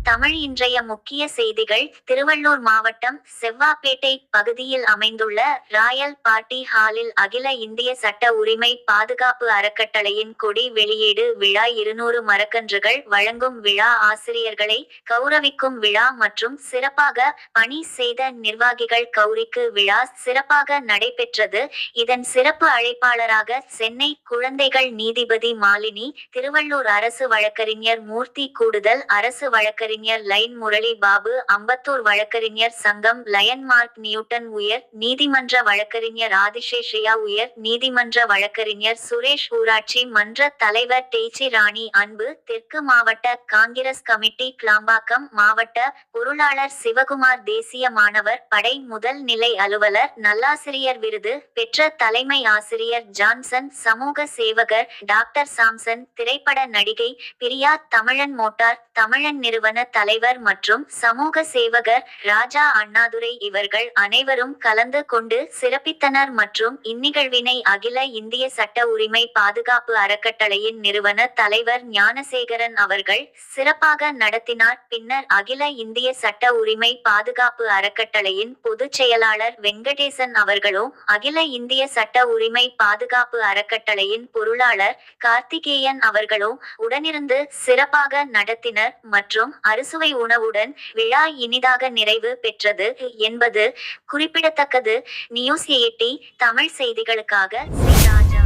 தமிழ் இன்றைய முக்கிய செய்திகள். திருவள்ளூர் மாவட்டம் செவ்வாப்பேட்டை பகுதியில் அமைந்துள்ள ராயல் பார்ட்டி ஹாலில் அகில இந்திய சட்ட உரிமை பாதுகாப்பு அறக்கட்டளையின் கொடி வெளியீடு விழா 200 மரக்கன்றுகள் வழங்கும் விழா ஆசிரியர்களை கௌரவிக்கும் விழா மற்றும் சிறப்பாக பணி செய்த நிர்வாகிகள் கௌரிக்கு விழா சிறப்பாக நடைபெற்றது. இதன் சிறப்பு அழைப்பாளராக சென்னை குழந்தைகள் நீதிபதி மாலினி, திருவள்ளூர் அரசு வழக்கறிஞர் மூர்த்தி, கூடுதல் அரசு வழக்கறிஞர் லைன் முரளி பாபு, அம்பத்தூர் வழக்கறிஞர் சங்கம் லயன் மார்க் நியூட்டன், உயர் நீதிமன்ற வழக்கறிஞர் ஆதிசேஷையா, உயர் நீதிமன்ற வழக்கறிஞர் சுரேஷ், ஊராட்சி மன்ற தலைவர் டெய்ச்சி ராணி அன்பு, தெற்கு மாவட்ட காங்கிரஸ் கமிட்டி கிளாம்பாக்கம் மாவட்ட பொருளாளர் சிவகுமார், தேசிய மாணவர் படை முதல் நிலை அலுவலர் நல்லாசிரியர் விருது பெற்ற தலைமை ஆசிரியர் ஜான்சன், சமூக சேவகர் டாக்டர் சாம்சன், திரைப்பட நடிகை பிரியா, தமிழன் மோட்டார் தமிழன் நிறுவன தலைவர் மற்றும் சமூக சேவகர் ராஜா அண்ணாதுரை இவர்கள் அனைவரும் கலந்து கொண்டு சிறப்பித்தனர். மற்றும் இந்நிகழ்வினை அகில இந்திய சட்ட உரிமை பாதுகாப்பு அறக்கட்டளையின் நிறுவன தலைவர் ஞானசேகரன் அவர்கள் சிறப்பாக நடத்தினார். பின்னர் அகில இந்திய சட்ட உரிமை பாதுகாப்பு அறக்கட்டளையின் பொதுச் செயலாளர் வெங்கடேசன் அவர்களும், அகில இந்திய சட்ட உரிமை பாதுகாப்பு அறக்கட்டளையின் பொருளாளர் கார்த்திகேயன் அவர்களும் உடனிருந்து சிறப்பாக நடத்தினர். மற்றும் அறுசுவை உணவுடன் விழா இனிதாக நிறைவு பெற்றது என்பது குறிப்பிடத்தக்கது. நியூஸ் 80 தமிழ் செய்திகளுக்காக சி. ராஜா.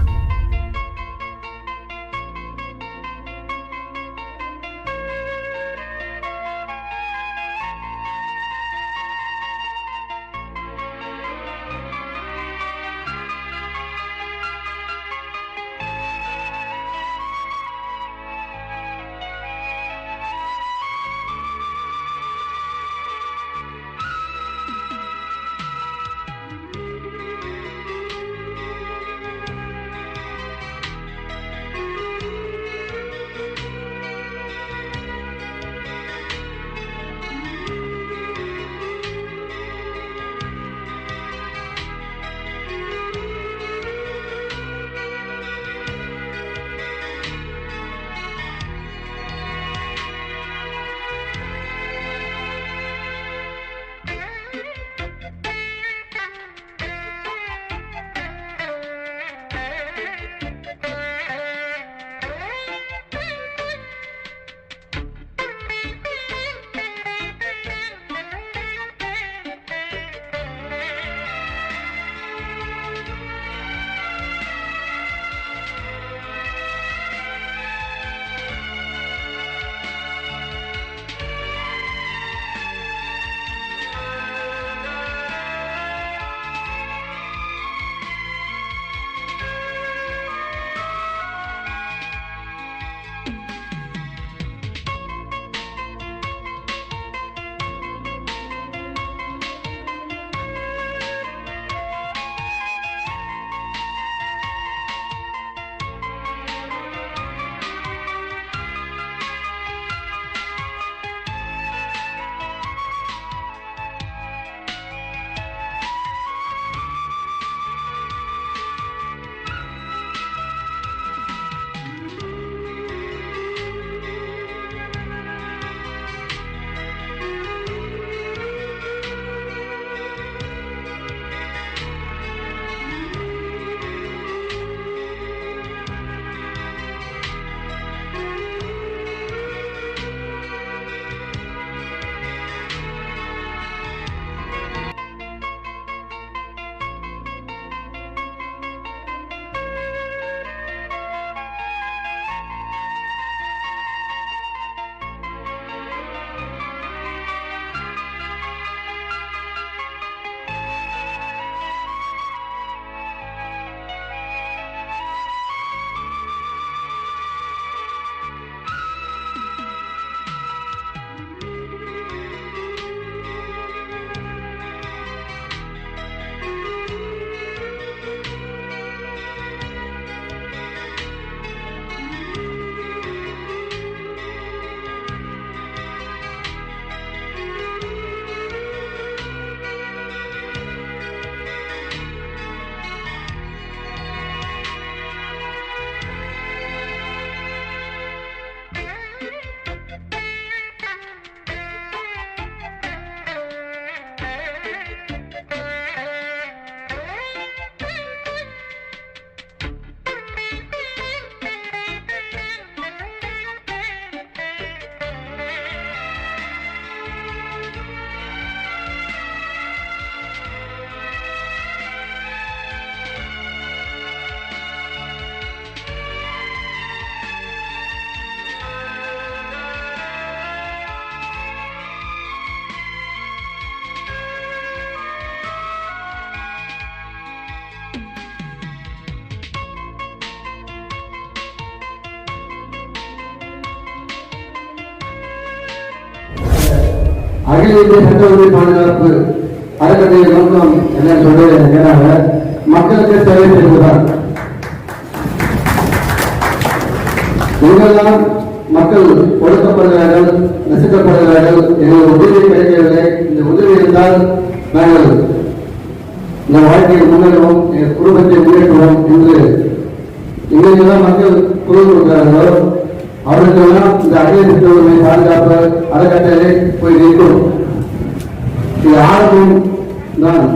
அகில இந்திய சட்ட உரிமை பாதுகாப்பு அறக்கட்டளை நோக்கம் என்ன சொல்றது, மக்களுக்கு சேவை செய்வதுதான். எங்கெல்லாம் மக்கள் ஒடுக்கப்படுகிறார்கள், நசுக்கப்படுகிறார்கள், எங்களுக்கு உதவி கிடைக்கவில்லை, இந்த உதவி இருந்தால் நாங்கள் இந்த வாழ்க்கையை முன்னேறுவோம், எங்கள் குடும்பத்தை முன்னேற்றுவோம் என்று எங்கெல்லாம் மக்கள் குரல் கொடுக்கிறார்களோ அவர்களுக்கெல்லாம் இந்த அகில சட்ட உரிமை பாதுகாப்பு அறக்கட்டளை போய் நிற்கும். இது ஆர்வம் தான்.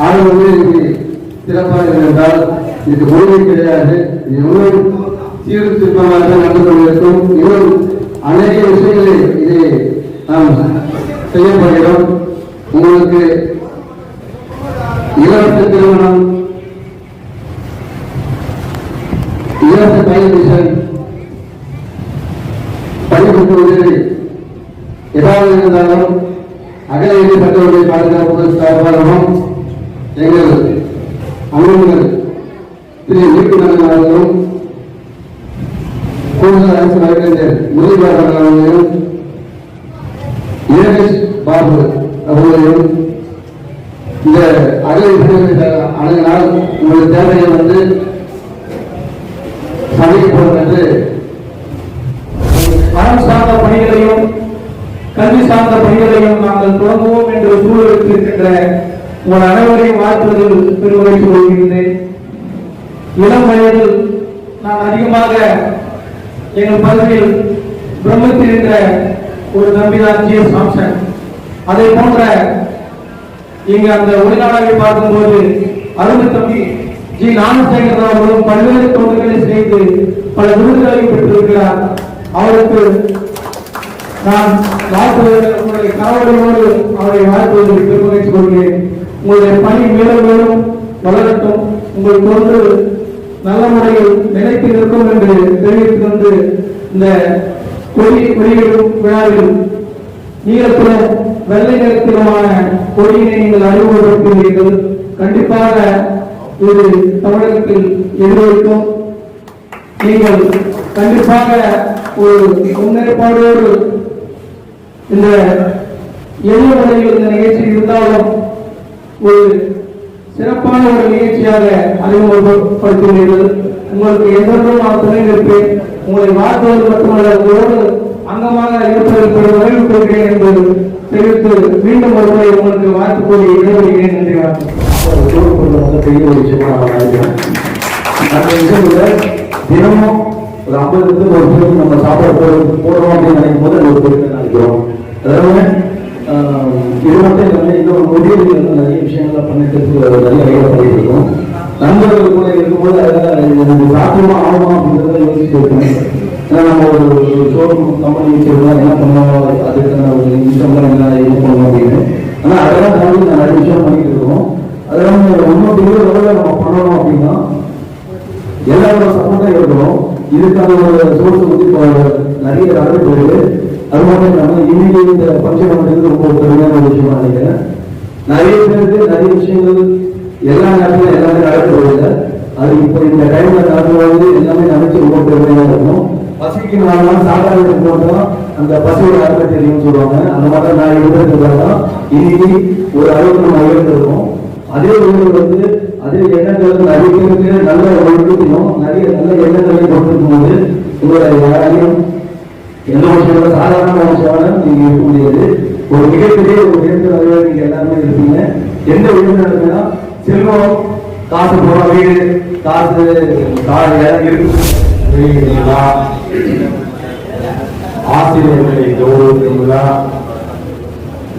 ஆர்வமே இன்னைக்கு சிறப்பாக இருந்தால் இதுக்கு உரிமை கிடையாது. இது உண்மை சீர்திருத்தமாக நடந்து கொண்டிருக்கும். இன்னும் அநேக விஷயங்களை இதை நாம் செய்யப்படுகிறோம். உங்களுக்கு இலவச திருமணம், இலவச பயன், படிப்புக்கு உதவி ஏதாவது இருந்தாலும் அகில இந்திய சட்ட உரிமை பாதுகாப்பு சார்பாகவும் எங்கள் அலுவலர்கள் திரு நீக்குநகர் அவர்களும் கூடுதல் அரசு வழக்கறிஞர் முரளிபாபு அவர்களையும் யோகேஷ் பாபு அவர்களையும் இந்த அகில இந்திய அணுகினால் உங்களுடைய தேவையை சமைக்கப்படும் என்று மனம் சார்ந்த பணிகளையும் கல்வி சார்ந்த பணிகளையும் நாங்கள் தொடங்குவோம் என்று சூழலுக்கு இருக்கின்ற உங்கள் அனைவரையும் வாழ்த்துவதில் பெருமகிழ்ச்சி கொள்கின்றேன். இளம் வயதில் நான் அதிகமாக எங்கள் பகுதியில் பிரம்மத்தில் என்ற ஒரு தம்பிதான் ஜி எஸ் சாம்சன். அதை போன்ற இங்கு அந்த ஒளிநாடாவை பார்க்கும்போது அருமை தம்பி ஜி ஞானசேகர் அவர்களும் பல்வேறு தொண்டுகளை செய்து பல விருதுகளை பெற்றிருக்கிறார். அவருக்கு நான் உங்களுடைய கணவர்களோடு அவரை வாழ்த்துவதில் பெருமகிழ்ச்சி கொள்கிறேன். உங்களுடைய பணி மேலும் மேலும் வளரட்டும், உங்கள் தொண்டு நல்ல முறையில் நிலைத்து நிற்கும் என்று தெரிவித்துக் கொண்டு இந்த கொடியிடும் விழாவில் நீலத்திலும் வெள்ளை நிறத்திலுமான கொடியினை நீங்கள் அறிமுகப்படுத்துகிறீர்கள். கண்டிப்பாக இது தமிழகத்தில் எதிரொலிக்கும். நீங்கள் கண்டிப்பாக ஒரு முன்னேற்பாடோடு இந்த எளிய முறையில் இந்த நிகழ்ச்சி இருந்தாலும் ஒரு சிறப்பான ஒரு நிகழ்ச்சியாக அறிமுகப்படுத்துகிறீர்கள். உங்களுக்கு எந்தெல்லாம் நான் துணை நிற்பேன். உங்களை வாழ்த்துவது மட்டுமல்ல, உங்களோடு அங்கமாக இருப்பதற்கு உதவி கொள்கிறேன் என்று தெரிவித்து மீண்டும் ஒரு முறை உங்களுக்கு வாழ்த்து கூறி இடைவெளிகிறேன். நன்றி. பெரிய ஒரு விஷயமா தினமும் ஒரு 50 ஒரு பேருக்கு நம்ம சாப்பாடு போடுறோம் அப்படின்னு நினைக்கும் போது அது ஒரு பேருக்கு நினைக்கிறோம். அதாவது இது மட்டும் இல்லாமல் இன்னொரு மொழியில் நிறைய விஷயங்கள்லாம் பண்ணிட்டு நிறைய வேலை பண்ணிட்டு இருக்கோம். நண்பர்கள் கூட இருக்கும்போது அதெல்லாம் சாத்தியமா ஆகுமா அப்படின்றத யோசிச்சுட்டு இருக்கேன். ஏன்னா நம்ம ஒரு ஷோரூம் கம்பெனி வச்சிருந்தா என்ன பண்ணுவோம், அதுக்கான ஒரு இன்ஸ்டம்லாம் என்ன இது பண்ணணும் அப்படின்னு. ஆனால் அதெல்லாம் தாண்டி நான் நிறைய விஷயம் பண்ணிட்டு இருக்கோம். அதெல்லாம் இன்னும் பெரிய லெவலில் நம்ம பண்ணணும் அப்படின்னா எல்லாரோட சப்போர்ட்டாக இருக்கணும். இதுக்கான ஒரு சோர்ஸ் இப்போ நிறைய நடந்துட்டு இருக்கு. அது மட்டும் இல்லாமல் இன்னைக்கு இந்த ஃபங்க்ஷன் பண்ணுறது ரொம்ப பெருமையான ஒரு விஷயமா நினைக்கிறேன். நிறைய பேருக்கு நிறைய விஷயங்கள் எல்லா நேரத்திலும் எல்லாமே நடக்கிறது. அது இப்போ இந்த டைம்ல நடக்கும்போது எல்லாமே நினைச்சு ரொம்ப பெருமையாக இருக்கும். பசிக்கு நாள் சாப்பாடு போட்டோம், அந்த பசியோட அருமை தெரியும்னு சொல்லுவாங்க. அந்த மாதிரி நான் எடுத்துக்கிறதா இன்னைக்கு ஒரு 63 வயது இருக்கும். அதே ஊரில் அதே எண்ணங்களுக்கு நிறைய பேருக்கு நல்ல ஒழுக்கத்தையும் நிறைய நல்ல எண்ணங்களையும் கொடுத்துருக்கும் போது உங்களுடைய யாரையும் எந்த விஷயம் சாதாரண விஷயமான நீங்க இருக்க முடியாது. ஒரு மிகப்பெரிய ஒரு உயர்ந்த நீங்க எல்லாருமே இருப்பீங்க. எந்த உயர்ந்த நடக்குன்னா செல்வம், காசு போற வீடு, காசு இருக்கு, ஆசிரியர்களை கௌரவிக்கும் விழா,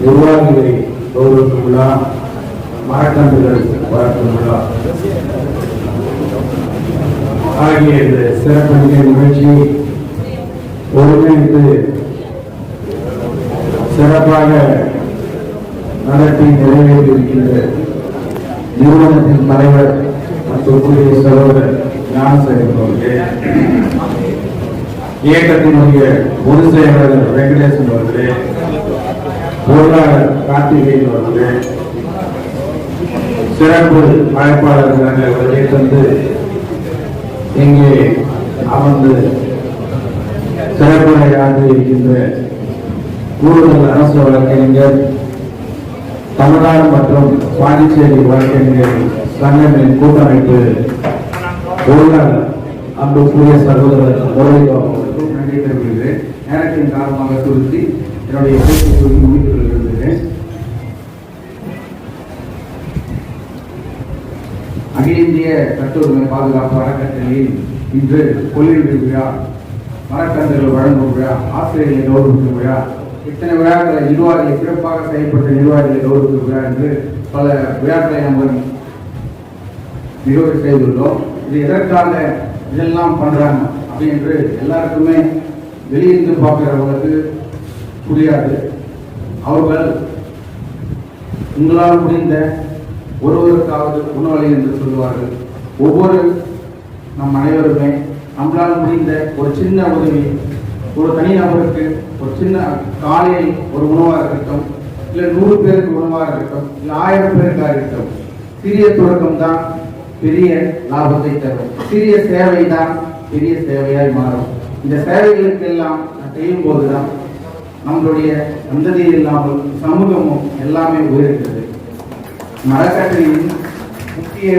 நிர்வாகிகளை கௌரவிக்கும் விழா, மரக்கன்றுகள் வளர்க்கும் விழா ஆகிய இந்த சிறப்பு நிகழ்ச்சி ஒருங்கிணைந்து சிறப்பாக நடத்தி நிறைவேற்றியிருக்கின்ற நிறுவனத்தின் தலைவர் மற்றும் சகோதரர் ஞானசேகர் அவர்களே, இயக்கத்தினுடைய பொதுச் செயலாளர் வெங்கடேசன் அவர்களே, பொருளாளர் கார்த்திகேயன் அவர்களே, சிறப்பு அழைப்பாளர்களாக வருகை தந்து இங்கே அமர்ந்து சிறப்புரையாக இருக்கின்ற கூடுதல் அரசு வழக்கறிஞர், தமிழ்நாடு மற்றும் பாண்டிச்சேரி வழக்கறிஞர் சங்கங்களின் கூட்டமைப்பு பொருளாளர் அன்புக்குரிய சகோதரர் முரளிபாபு அவர்களுக்கும் நன்றி தெரிவிக்கிறேன். நேரத்தின் காரணமாக சுருத்தி என்னுடைய பேச்சு முடித்துக் கொள்கிறேன். அகில இந்திய சட்ட உரிமை பாதுகாப்பு அறக்கட்டளையில் இன்று கொள்கை விழா, மரக்கன்றுகள் வழங்கும் விழா, ஆசிரியர்களை கௌரவிக்கும் விழா, இத்தனை விழாக்களை நிர்வாகிகளை சிறப்பாக செயல்பட்ட நிர்வாகிகளை கௌரவிக்கும் விழா என்று பல விழாக்களை நம்ம நிகழ்வு செய்துள்ளோம். இது எதற்காக இதெல்லாம் பண்றாங்க அப்படின்னு எல்லாருக்குமே வெளியிருந்து பார்க்கிறவங்களுக்கு புரியாது. அவர்கள் உங்களால் முடிந்த ஒருவருக்காவது உணவளி என்று சொல்லுவார்கள். ஒவ்வொரு நம் அனைவருமே நம்மளால் முடிந்த ஒரு சின்ன உதவி, ஒரு தனிநபருக்கு ஒரு சின்ன காலையில் ஒரு உணவாக இருக்கட்டும், இல்லை 100 பேருக்கு உணவாக இருக்கட்டும், இல்லை 1000 பேருக்காக இருக்கட்டும், சிறிய தொடக்கம் தான் பெரிய லாபத்தை தரும். சிறிய சேவை தான் பெரிய சேவையாய் மாறும். இந்த சேவைகளுக்கு எல்லாம் செய்யும் போதுதான் நம்மளுடைய சந்ததியில் இல்லாமல் சமூகமும் எல்லாமே உயர்கிறது. அறக்கட்டளையின் முக்கிய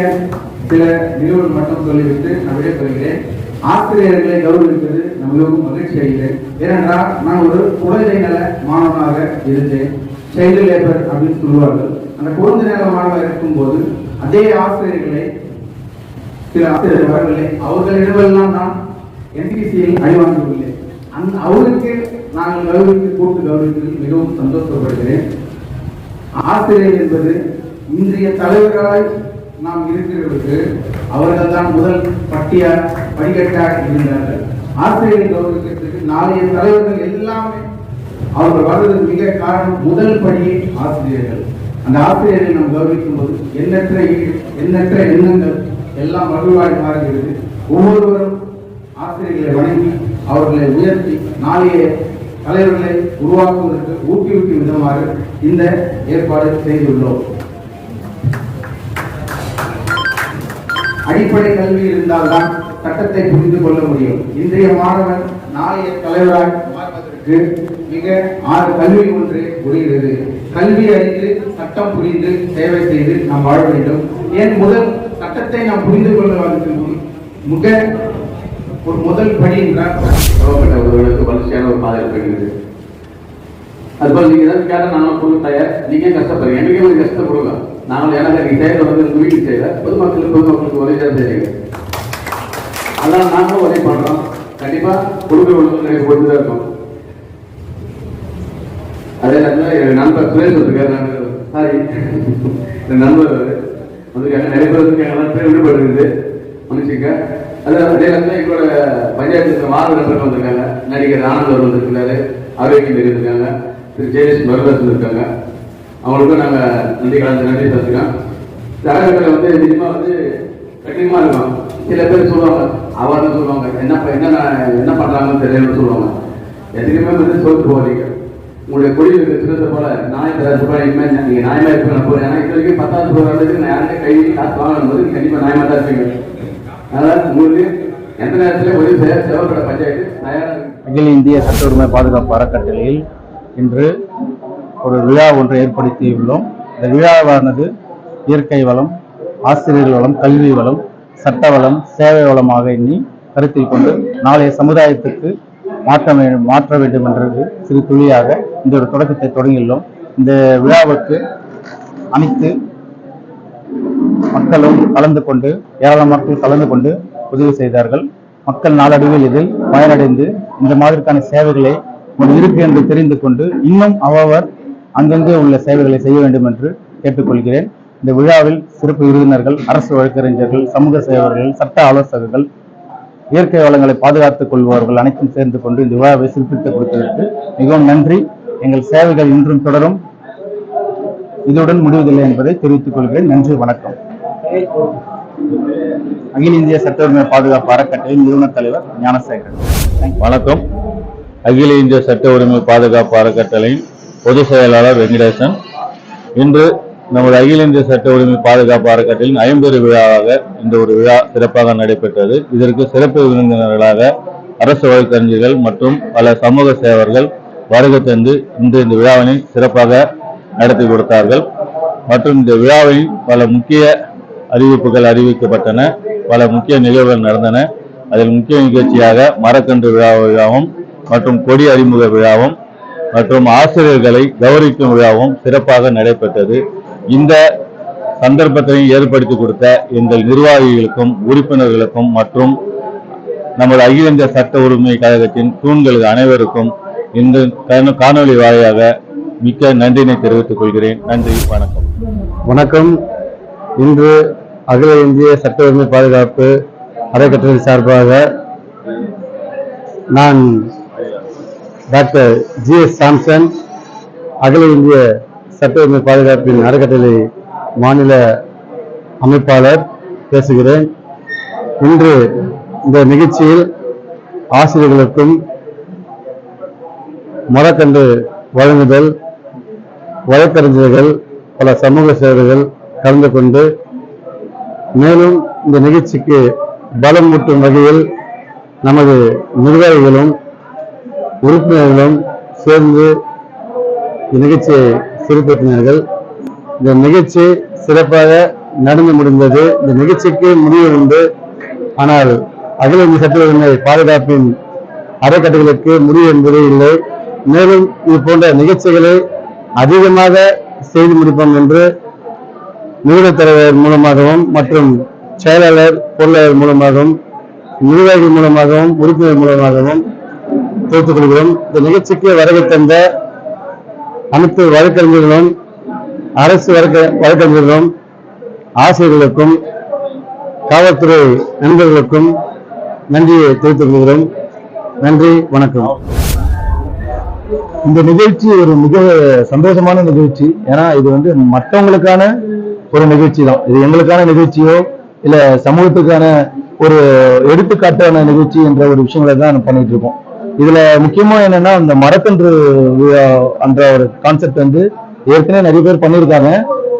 சில நிகழ்வுகள் மட்டும் சொல்லிவிட்டு நான் விடைபெறுகிறேன். ஆசிரியர்களை கௌரவிப்பது நான் மிகவும் மகிழ்ச்சி அடைகிறேன். ஏனென்றால் நான் ஒரு குழந்தை நல மாணவனாக இருந்தேன். சைல்டு லேபர் அப்படின்னு சொல்லுவார்கள். அந்த குழந்தை நல மாணவனாக இருக்கும்போது அதே ஆசிரியர்களை சில ஆசிரியர்கள் வரவில்லை. அவர்களிடமெல்லாம் நான் NCCயில் அணிவாங்கியுள்ளேன். அவருக்கு நாங்கள் கூட்டு கௌரவிப்பதில் மிகவும் சந்தோஷப்படுகிறேன். ஆசிரியர் என்பது இன்றைய தலைவர்களாய் நாம் இருக்கிறவர்களுக்கு அவர்கள் தான் முதல் படிக்கட்டாக இருந்தார்கள். ஆசிரியரை கௌரவிக்கிறதுக்கு நாளைய தலைவர்கள் எல்லாமே அவர்கள் வர்றதுக்கு மிக காரணம் முதல் படியே ஆசிரியர்கள். அந்த ஆசிரியரை நாம் கௌரவிக்கும் போது எண்ணற்ற எண்ணங்கள் எல்லாம் மகிழ்வாய் மாறுகிறது. ஒவ்வொருவரும் ஆசிரியர்களை வணங்கி அவர்களை உயர்த்தி நாளைய தலைவர்களை உருவாக்குவதற்கு ஊக்குவிக்கும் விதமாக இந்த ஏற்பாடு செய்துள்ளோம். அடிப்படை கல்வி இருந்தால்தான் சட்டத்தை புரிந்து கொள்ள முடியும். இன்றைய மாணவன் நாளைய தலைவராக மாறுவதற்கு மிக 6 கல்வி ஒன்று புரிகிறது. கல்வி அறிந்து சட்டம் புரிந்து சேவை செய்து நாம் வாழ வேண்டும். ஏன் முதல் சட்டத்தை நாம் புரிந்து கொள்வதற்கு மிக ஒரு முதல் படி என்றால் ஒருவர்களுக்கு வளர்ச்சியான ஒரு பாதை போகிறது. அதுபோல் நீங்க ஏதாவது கேட்டால் நானும் கொடுக்க தயார். நீங்க கஷ்டப்படுறீங்க, எனக்கே ஒரு கஷ்டம் கொடுங்க. நாங்கள் எனக்கு செய்யறது வந்து வீட்டுக்கு செய்யல, பொதுமக்களுக்கு உதவி தான் செய்யுங்க. அதெல்லாம் நாங்களும் உதவி பண்றோம். கண்டிப்பா கொடுக்க கொடுத்துதான் இருக்கோம். அதே நேரத்தில் என் நண்பர் சுரேஷ் இருக்காரு, சாரி என் நண்பர் வந்திருக்காங்க. நிறைய பேர் வந்திருக்காங்க, விடுபட்டு மனுஷங்க. அதே நேரத்தில் எங்களோட பஞ்சாயத்து வார்டு நண்பர்கள் வந்திருக்காங்க. நடிகர் ஆனந்த் அவர் வந்திருக்கிறாரு, ஆரோக்கியம் இருக்காங்க, திரு ஜெயேஷ் மருதாஸ் இருக்காங்க. அவங்களுக்கும் நாங்கள் நன்றி பேசுகிறோம். இந்த அறக்கட்டளை வந்து நிச்சயமா வந்து கடினமா இருக்கும். சில பேர் சொல்லுவாங்க, அவர்னு சொல்லுவாங்க, என்ன பண்றாங்கன்னு தெரியலன்னு சொல்லுவாங்க. எதுக்குமே வந்து சொல்லிட்டு போவீங்க. உங்களுடைய கொடி சிறந்த போல ரூபாய் இனிமேல் நீங்க நியாயமா இருப்பீங்க போறேன். ஏன்னா இது வரைக்கும் 10,000 ரூபாய் நான் யாருமே கையில் காசு வாங்கணும் போது கண்டிப்பா நியாயமா தான் இருப்பீங்க. அதனால உங்களுக்கு எந்த நேரத்திலும் உதவி செய்ய சேவைப்பட பஞ்சாயத்து தயாராக. அகில இந்திய சட்ட உரிமை பாதுகாப்பு அறக்கட்டளையில் இன்று ஒரு விழா ஒன்றை ஏற்படுத்தியுள்ளோம். இந்த விழாவானது இயற்கை வளம், ஆசிரியர்கள் வளம், கல்வி வளம், சட்ட வளம், சேவை வளமாக எண்ணி கருத்தில் கொண்டு நாளைய சமுதாயத்துக்கு மாற்ற வேண்டும் என்ற சிறு துளியாக இந்த ஒரு தொடக்கத்தை தொடங்கியுள்ளோம். இந்த விழாவுக்கு அனைத்து மக்களும் கலந்து கொண்டு, ஏராளமான மக்கள் கலந்து கொண்டு உதவி செய்தார்கள். மக்கள் நாளடைவில் இதில் பயனடைந்து இந்த மாதிரிக்கான சேவைகளை இருக்கு என்று தெரிந்து கொண்டு இன்னும் அவர் அங்கங்கே உள்ள சேவைகளை செய்ய வேண்டும் என்று கேட்டுக்கொள்கிறேன். இந்த விழாவில் சிறப்பு விருந்தினர்கள், அரசு வழக்கறிஞர்கள், சமூக சேவர்கள், சட்ட ஆலோசகர்கள், இயற்கை வளங்களை பாதுகாத்துக் கொள்பவர்கள் அனைத்தும் சேர்ந்து கொண்டு இந்த விழாவை சிறப்பித்து கொடுத்ததற்கு மிகவும் நன்றி. எங்கள் சேவைகள் இன்றும் தொடரும். இதுடன் முடிவதில்லை என்பதை தெரிவித்துக் கொள்கிறேன். நன்றி, வணக்கம். அகில இந்திய சட்ட உரிமை பாதுகாப்பு அறக்கட்டளையின் நிறுவன தலைவர் ஞானசேகரன். வணக்கம். அகில இந்திய சட்ட உரிமை பாதுகாப்பு அறக்கட்டளையின் பொதுச் செயலாளர் வெங்கடேசன். இன்று நமது அகில இந்திய சட்ட உரிமை பாதுகாப்பு அறக்கட்டளையின் 50 விழாவாக இந்த ஒரு விழா சிறப்பாக நடைபெற்றது. இதற்கு சிறப்பு விருந்தினர்களாக அரசு வழக்கறிஞர்கள் மற்றும் பல சமூக சேவர்கள், வருகை தந்து இந்த விழாவினை சிறப்பாக நடத்தி கொடுத்தார்கள். மற்றும் இந்த விழாவில் பல முக்கிய அறிவிப்புகள் அறிவிக்கப்பட்டன, பல முக்கிய நிகழ்வுகள் நடந்தன. அதில் முக்கிய நிகழ்ச்சியாக மரக்கன்று விழாவும் மற்றும் கொடி அறிமுக விழாவும் மற்றும் ஆசிரியர்களை கௌரவிக்கும் விழாவும் சிறப்பாக நடைபெற்றது. இந்த சந்தர்ப்பத்தை ஏற்படுத்தி கொடுத்த எங்கள் நிர்வாகிகளுக்கும் உறுப்பினர்களுக்கும் மற்றும் நமது அகில இந்திய சட்ட உரிமை கழகத்தின் தூண்கள் அனைவருக்கும் இந்த காணொலி வாயிலாக மிக்க நன்றினை தெரிவித்துக் கொள்கிறேன். நன்றி, வணக்கம். வணக்கம். இன்று அகில இந்திய சட்ட உரிமை பாதுகாப்பு அறக்கட்டளை சார்பாக நான் டாக்டர் ஜி.எஸ். சாம்சன், அகில இந்திய சட்ட உரிமை பாதுகாப்பின் அறக்கட்டளை மாநில அமைப்பாளர் பேசுகிறேன். இன்று இந்த நிகழ்ச்சியில் ஆசிரியர்களுக்கும் மரக்கன்று வழங்குதல், வழக்கறிஞர்கள், பல சமூக சேவர்கள் கலந்து கொண்டு மேலும் இந்த நிகழ்ச்சிக்கு பலம் ஊட்டும் வகையில் நமது நிர்வாகிகளும் உறுப்பினர்களும் சேர்ந்து நிகழ்ச்சியை சிறப்பித்தினார்கள். இந்த நிகழ்ச்சி சிறப்பாக நடந்து முடிந்தது. இந்த நிகழ்ச்சிக்கு முடிவு உண்டு, ஆனால் அகில இந்திய சட்ட உரிமை பாதுகாப்பின் அறக்கட்டளைகளுக்கு முடிவு என்பது இல்லை. மேலும் இது போன்ற நிகழ்ச்சிகளை அதிகமாக செய்து முடிப்போம் என்று நிறுவன தலைவர் மூலமாகவும் மற்றும் செயலாளர் பொருளாளர் மூலமாகவும் நிர்வாகிகள் மூலமாகவும் உறுப்பினர் மூலமாகவும் தெரிவித்துக் கொள்கிறோம். இந்த நிகழ்ச்சிக்கு வருகை தந்த அனைத்து வழக்கறிஞர்களும் அரசு வழக்கறிஞர்களும் ஆசிரியர்களுக்கும் காவல்துறை நண்பர்களுக்கும் நன்றியை தெரிவித்துக் கொள்கிறோம். நன்றி, வணக்கம். இந்த நிகழ்ச்சி ஒரு மிக சந்தோஷமான நிகழ்ச்சி. ஏன்னா இது மற்றவங்களுக்கான ஒரு நிகழ்ச்சி தான். இது எங்களுக்கான நிகழ்ச்சியோ இல்ல சமூகத்துக்கான ஒரு எடுத்துக்காட்டான நிகழ்ச்சி என்ற ஒரு விஷயங்களை தான் பண்ணிட்டு இருக்கோம். இதுல முக்கியமா என்னன்னா, இந்த மரக்கன்று என்ற ஒரு கான்செப்ட் ஏற்கனவே நிறைய பேர் பண்ணியிருக்காங்க.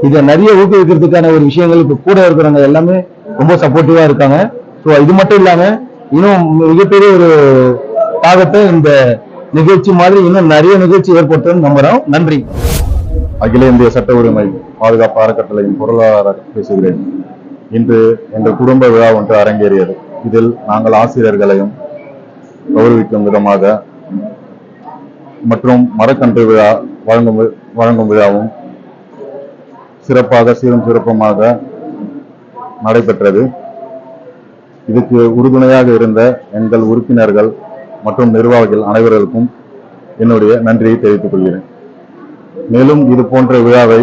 இதை நிறைய ஊக்குவிக்கிறதுக்கான ஒரு விஷயங்கள் இப்ப கூட இருக்கிறவங்க எல்லாமே ரொம்ப சப்போர்ட்டிவா இருக்காங்க. ஸோ இது மட்டும் இல்லாம இன்னும் மிகப்பெரிய ஒரு தாக்கத்தை இந்த நிகழ்ச்சி மாதிரி இன்னும் நிறைய நிகழ்ச்சி ஏற்படுத்தும் நம்புறோம். நன்றி. அகில இந்திய சட்ட உரிமை பாதுகாப்பு அறக்கட்டளையின் பொருளாளராக பேசுகிறேன். இன்று எங்கள் குடும்ப விழா ஒன்று அரங்கேறியது. இதில் நாங்கள் ஆசிரியர்களையும் கௌரவிக்கும் விதமாக மற்றும் மரக்கன்று விழா வழங்கும் விழாவும் சிறப்பாக சீரும் சிறப்புமாக நடைபெற்றது. இதுக்கு உறுதுணையாக இருந்த எங்கள் உறுப்பினர்கள் மற்றும் நிர்வாகிகள் அனைவருக்கும் என்னுடைய நன்றியை தெரிவித்துக் கொள்கிறேன். மேலும் இது போன்ற விழாவை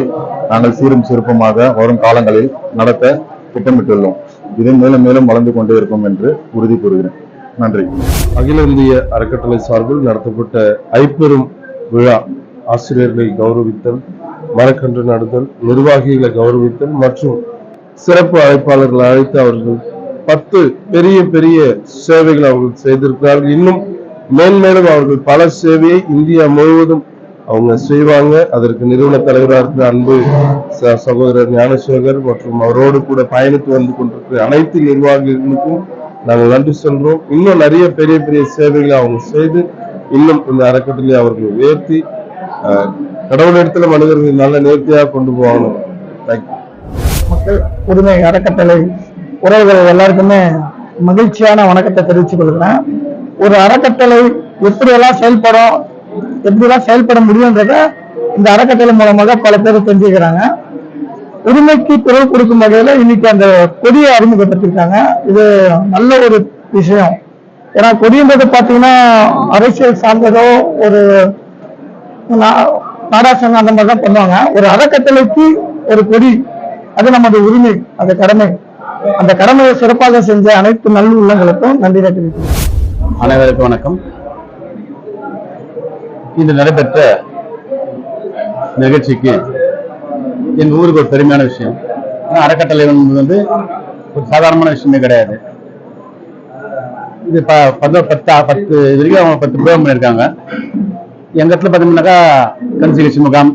நாங்கள் சீரும் சிறப்புமாக வரும் காலங்களில் நடத்த திட்டமிட்டுள்ளோம். இது மேலும் மேலும் வளர்ந்து கொண்டே இருக்கும் என்று உறுதி கூறுகிறேன். நன்றி. அகில இந்திய அறக்கட்டளை சார்பில் நடத்தப்பட்ட ஐப்பெரும் விழா, ஆசிரியர்களை கௌரவித்தல், மரக்கன்று நடுதல், நிர்வாகிகளை கௌரவித்தல் மற்றும் சிறப்பு அழைப்பாளர்களை அழைத்து அவர்கள் 10 பெரிய பெரிய சேவைகள் அவர்கள் செய்திருக்கிறார்கள். இன்னும் மேன்மேலும் அவர்கள் பல சேவையை இந்தியா முழுவதும் அவங்க செய்வாங்க. அதற்கு நிறுவன தலைவராக இருக்கிற அன்பு சகோதரர் ஞானசேகர் மற்றும் அவரோடு கூட பயணித்து வந்து கொண்டிருக்கிற அனைத்து நிர்வாகிகளுக்கும் நாங்கள் நன்றி சொல்றோம். இன்னும் நிறைய பெரிய பெரிய சேவைகளை அவங்க செய்து இன்னும் இந்த அறக்கட்டளை அவர்கள் உயர்த்தி கடவுளிடத்துல மனிதர்கள் நல்ல நேர்த்தியாக கொண்டு போகணும். தேங்க்யூ. மக்கள் உரிமை அறக்கட்டளை உறவுகள் எல்லாருக்குமே மகிழ்ச்சியான வணக்கத்தை தெரிவித்துக் கொள்கிறேன். ஒரு அறக்கட்டளை எப்படியெல்லாம் செயல்பட முடியும்ன்றத இந்த அறக்கட்டளை மூலமாக பல பேர் தெரிஞ்சுக்கிறாங்க. உரிமைக்கு குரல் கொடுக்கும் வகையில இன்னைக்கு அந்த கொடியை அறிமுகப்படுத்திருக்காங்க. இது நல்ல ஒரு விஷயம். ஏன்னா கொடின்றது பாத்தீங்கன்னா அரசியல் சார்ந்ததோ ஒரு நாடாசங்கம் அந்த மாதிரி தான் பண்ணுவாங்க. ஒரு அறக்கட்டளைக்கு ஒரு கொடி, அது நமது உரிமை, அது கடமை. அந்த கடமையை சிறப்பாக செஞ்ச அனைத்து நல்ல உள்ளங்களுக்கும் நன்றி தெரிவிக்கிறேன். அனைவருக்கும் வணக்கம். இன்று நடைபெற்ற நிகழ்ச்சிக்கு எங்க ஊருக்கு ஒரு பெருமையான விஷயம். அறக்கட்டளை ஒரு சாதாரணமான விஷயமே கிடையாது. இது 10 வரைக்கும் அவங்க 10 ப்ரோக்ராம் பண்ணியிருக்காங்க. எங்க இடத்துல பார்த்தீங்கன்னாக்கா கண் சிகிச்சை முகாம்,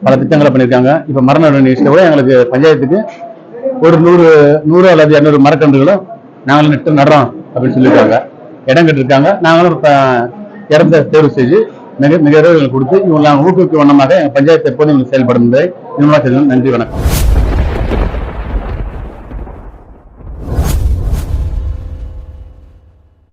பல திட்டங்களை பண்ணியிருக்காங்க. இப்போ மரண நிகழ்ச்சியில் கூட எங்களுக்கு பஞ்சாயத்துக்கு ஒரு 100 அல்லது 200 மரக்கன்றுகளும் நாங்களும் நடுறோம் அப்படின்னு சொல்லியிருக்காங்க. இடம் கட்டிருக்காங்க. நாங்களும் இடத்தை தேர்வு செய்து மிக மிக கொடுத்து இவங்க ஊக்குவிக்கும் வண்ணமாக பஞ்சாயத்து எப்போதும் செயல்படும் என்பதை நிர்மலா செய்தி. நன்றி, வணக்கம்.